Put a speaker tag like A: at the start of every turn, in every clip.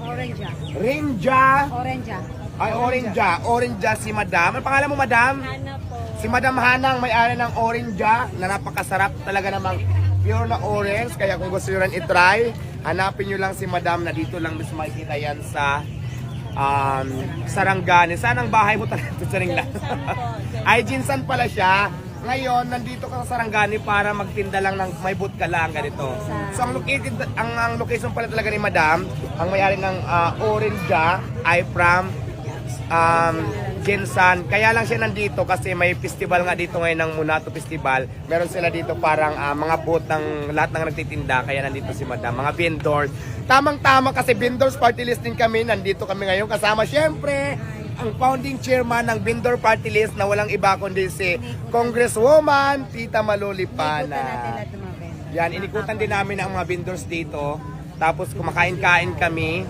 A: Orange.
B: Rinja.
A: Orange.
B: Ay, Orinja. Orinja si Madam. Ano pangalan mo, Madam?
A: Hana po.
B: Si Madam Hanang, may-ari ng Orinja na napakasarap talaga namang pure na orange. Kaya kung gusto nyo rin i-try, hanapin nyo lang si Madam na dito lang mas makikita yan sa Sarangani. Saan ang bahay mo talaga? Tusaring lang. Ay, Jinsan pala siya. Ngayon, nandito ka sa Sarangani para magtinda lang ng may boot ka lang ganito. So, ang location pala talaga ni Madam, ang may-ari ng Orinja ay from Jinsan. Kaya lang siya nandito kasi may festival nga dito ngayon ng Munato Festival. Meron sila dito parang mga booth ng lahat ng nagtitinda. Kaya nandito si Madam. Mga vendors. Tamang-tama kasi vendors party list din kami. Nandito kami ngayon kasama syempre ang founding chairman ng vendor party list na walang iba kundi si Congresswoman Tita Malolipana. Yan, inikutan din namin ang mga vendors dito. Tapos kumakain-kain kami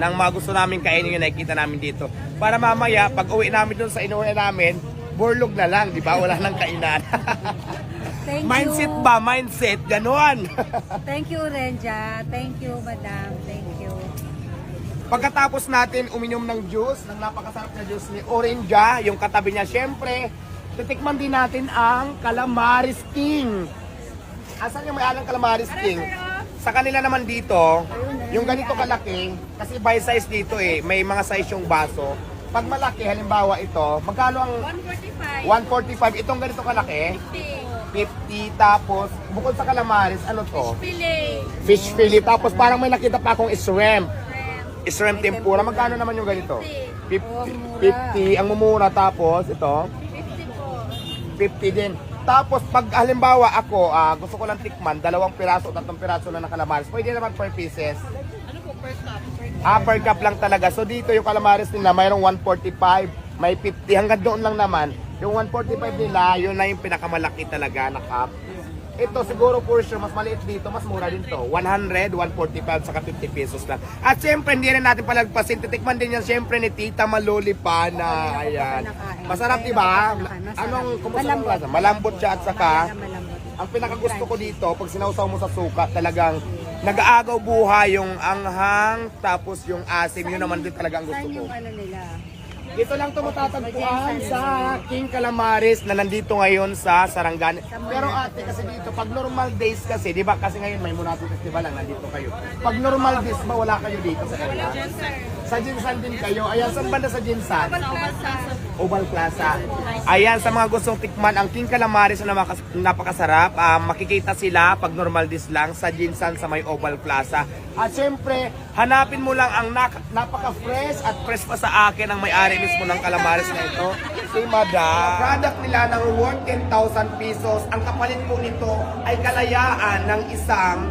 B: ng mga gusto namin kainin yung nakikita namin dito. Para mamaya, pag uwi namin doon sa inuwi namin, burlog na lang, di ba? Wala nang kainan. Mindset ba? Mindset. Ganon.
A: Thank you, Renja. Thank you, Madam. Thank you.
B: Pagkatapos natin uminom ng juice, ng napakasarap na juice ni Orinja, yung katabi niya, syempre, titikman din natin ang Calamaris King. Asan yung may-alang Calamaris King? Sa kanila naman dito, yung ganito kalaki, kasi by size dito may mga size yung baso. Pag malaki, halimbawa ito, magkano ang 145? 145, itong ganito kalaki? 50, tapos, bukod sa calamaris, ano to? Fish fillet, tapos parang may nakita pa akong shrimp. Shrimp tempura, magkano naman yung ganito? 50, ang mumura, tapos ito? 50 din. Tapos pag halimbawa ako, gusto ko lang tikman, 2 piraso, 3 piraso na ng calamaris, pwede naman per pieces.
A: Ano po, per cup?
B: Per cup lang talaga. So dito yung calamaris nila, mayroong 145, may 50, hanggang doon lang naman. Yung 145 nila, yun na yung pinakamalaki talaga na cup. Ito siguro for sure, mas maliit dito, mas mura din to. 100, 145, saka 50 pesos lang. At syempre, hindi rin natin palagpasin. Titikman din yan syempre ni Tita Malolipana. Ayan. Masarap, di ba? Anong, kumusta ang lasa? Malambot siya at saka, ang pinakagusto ko dito, pag sinausaw mo sa suka, talagang nag-aagaw buhay yung anghang, tapos yung asim, yun naman din talaga ang gusto ko. Dito lang ito matatagpuan sa King Calamaris na nandito ngayon sa Sarangani. Pero ate, kasi dito, pag normal days kasi, di ba kasi ngayon may Munato Festival lang, nandito kayo. Pag normal days ba, wala kayo dito sa kanila? Sa Jinsan din kayo. Ayan, saan banda sa Jinsan? Oval Plaza. Ayan, sa mga gustong tikman, ang King Calamaris na napakasarap. Makikita sila pag normal days lang sa Jinsan sa may Oval Plaza. At syempre, hanapin mo lang ang napaka-fresh at fresh pa sa akin ang may-ari mismo ng calamaris na ito, si Madam. Product nila ng worth 10,000 pesos. Ang kapalit po nito ay kalayaan ng isang